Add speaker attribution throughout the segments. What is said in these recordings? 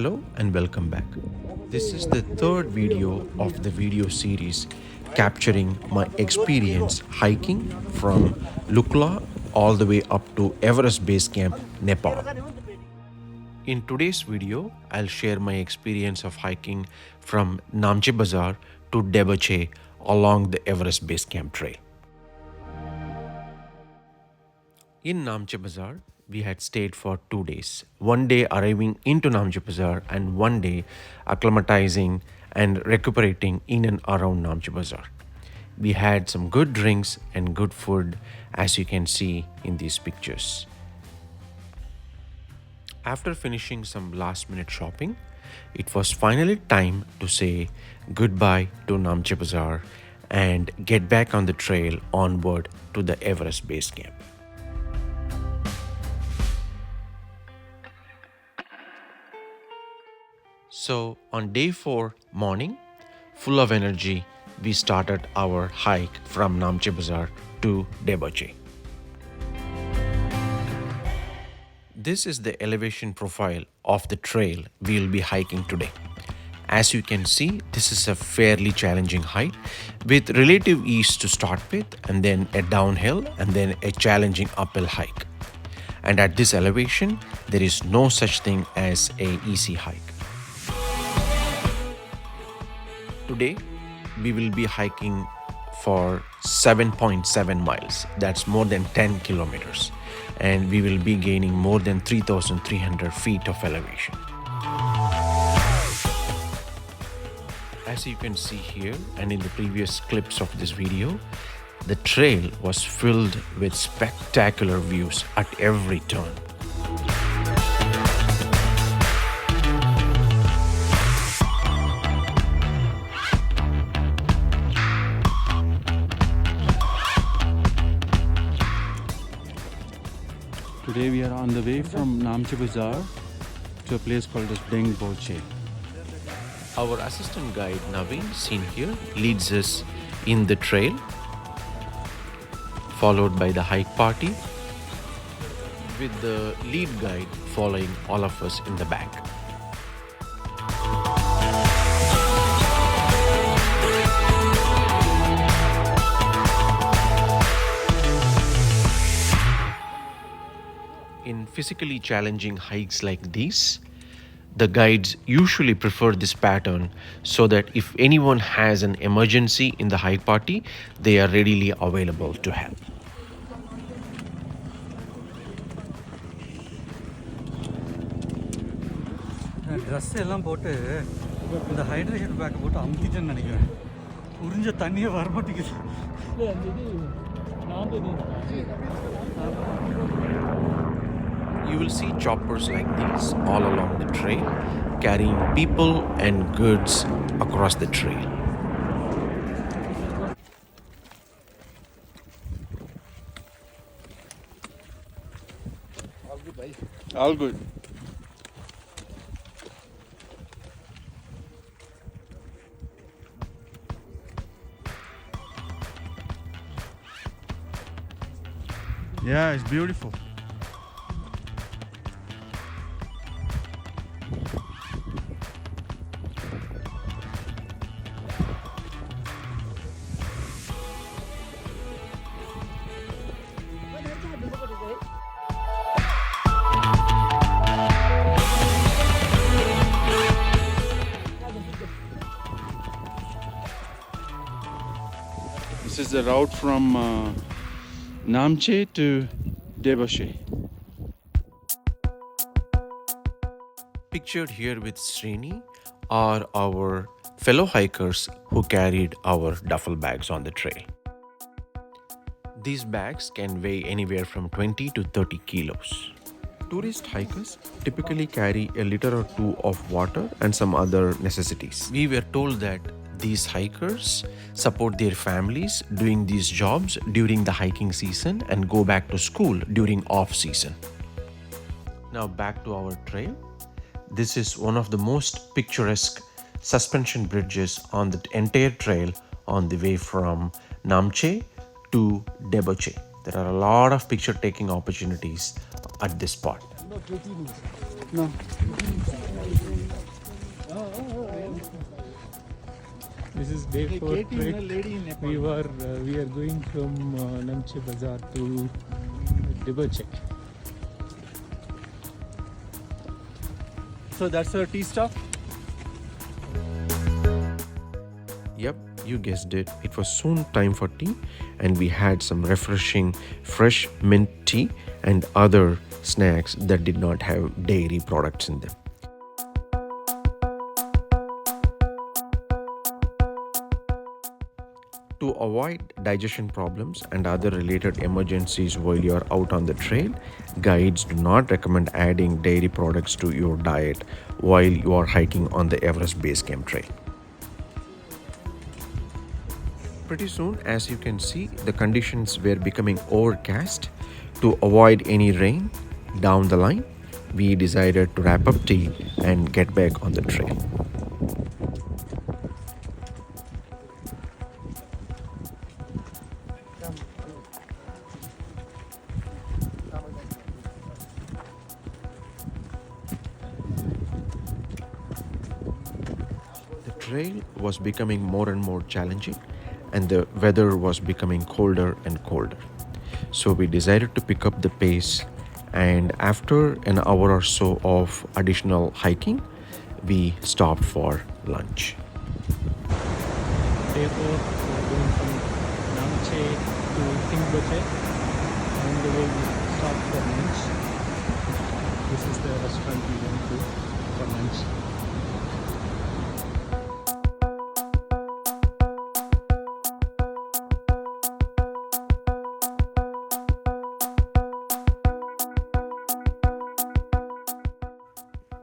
Speaker 1: Hello and welcome back. This is the third video of the video series capturing my experience hiking from Lukla all the way up to Everest Base Camp, Nepal. In today's video, I'll share my experience of hiking from Namche Bazaar to Deboche along the Everest Base Camp trail. In Namche Bazaar, we had stayed for 2 days. One day arriving into Namche Bazaar and one day acclimatizing and recuperating in and around Namche Bazaar. We had some good drinks and good food, as you can see in these pictures. After finishing some last minute shopping, it was finally time to say goodbye to Namche Bazaar and get back on the trail onward to the Everest Base Camp. So on day 4 morning, full of energy, we started our hike from Namche Bazaar to Deboche. This is the elevation profile of the trail we'll be hiking today. As you can see, this is a fairly challenging hike with relative ease to start with, and then a downhill and then a challenging uphill hike. And at this elevation, there is no such thing as an easy hike. Today, we will be hiking for 7.7 miles. That's more than 10 kilometers. And we will be gaining more than 3,300 feet of elevation. As you can see here and in the previous clips of this video, the trail was filled with spectacular views at every turn.
Speaker 2: Today we are on the way from Namche Bazaar to a place called as Deboche.
Speaker 1: Our assistant guide Naveen, seen here, leads us in the trail, followed by the hike party, with the lead guide following all of us in the back. In physically challenging hikes like these, the guides usually prefer this pattern so that if anyone has an emergency in the hike party, they are readily available to help.
Speaker 2: Dress எல்லாம் போட்டு இந்த hydration back போட்டு அமுத்திட்டேன்னு நினைக்கிறேன். உறிஞ்ச தண்ணியே வர மாட்டேங்குது.
Speaker 1: You will see choppers like these all along the trail, carrying people and goods across the trail.
Speaker 2: All good. Yeah, it's beautiful. This is the route from Namche to Deboche.
Speaker 1: Pictured here with Srini are our fellow hikers who carried our duffel bags on the trail. These bags can weigh anywhere from 20 to 30 kilos. Tourist hikers typically carry a liter or two of water and some other necessities. We were told that these hikers support their families doing these jobs during the hiking season and go back to school during off season. Now back to our trail. This is one of the most picturesque suspension bridges on the entire trail on the way from Namche to Deboche. There are a lot of picture taking opportunities at this spot.
Speaker 2: No. This is day 4 trek. We are going from Namche Bazaar to Deboche. So that's our tea stop.
Speaker 1: Yep, you guessed it. It was soon time for tea, and we had some refreshing fresh mint tea and other snacks that did not have dairy products in them. To avoid digestion problems and other related emergencies while you are out on the trail, guides do not recommend adding dairy products to your diet while you are hiking on the Everest Base Camp trail. Pretty soon, as you can see, the conditions were becoming overcast. To avoid any rain down the line, we decided to wrap up tea and get back on the trail. The trail was becoming more and more challenging, and the weather was becoming colder and colder. So we decided to pick up the pace, and after an hour or so of additional hiking, we stopped for lunch.
Speaker 2: Day 4, we are going from Namche to Deboche. On the way, we stopped for lunch. This is the restaurant we went to for lunch.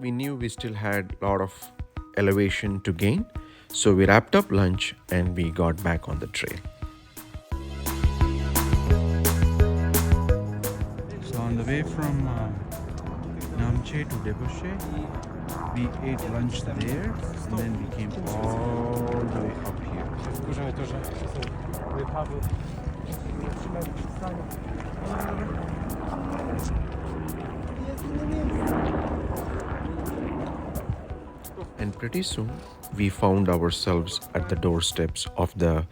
Speaker 1: We knew we still had a lot of elevation to gain, so we wrapped up lunch and we got back on the trail.
Speaker 2: So on the way from Namche to Deboche, we ate lunch there, and then we came all the way up here.
Speaker 1: And pretty soon, we found ourselves at the doorsteps of the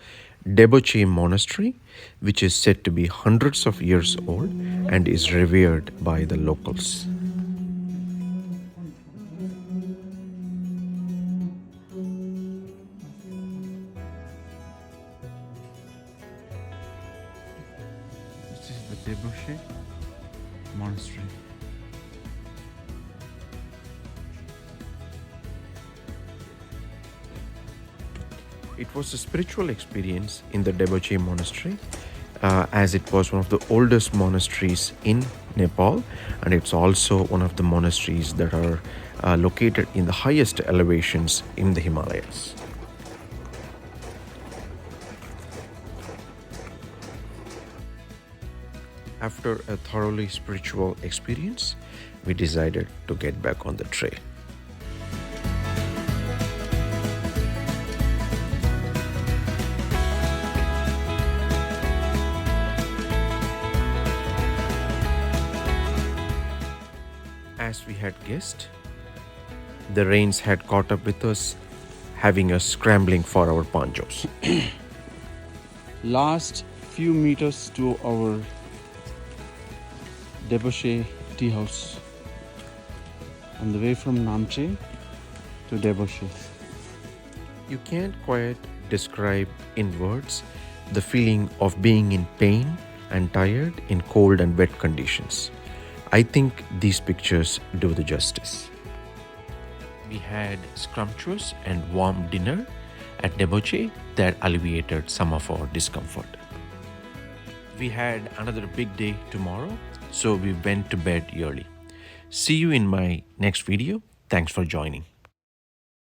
Speaker 1: Deboche Monastery, which is said to be hundreds of years old and is revered by the locals.
Speaker 2: This is the Deboche Monastery.
Speaker 1: It was a spiritual experience in the Deboche Monastery, as it was one of the oldest monasteries in Nepal, and it's also one of the monasteries that are located in the highest elevations in the Himalayas. After a thoroughly spiritual experience, we decided to get back on the trail. As we had guessed, the rains had caught up with us, having us scrambling for our ponchos.
Speaker 2: Last few meters to our Deboche tea house on the way from Namche to Deboche.
Speaker 1: You can't quite describe in words the feeling of being in pain and tired in cold and wet conditions. I think these pictures do the justice. We had scrumptious and warm dinner at Deboche that alleviated some of our discomfort. We had another big day tomorrow, so we went to bed early. See you in my next video. Thanks for joining.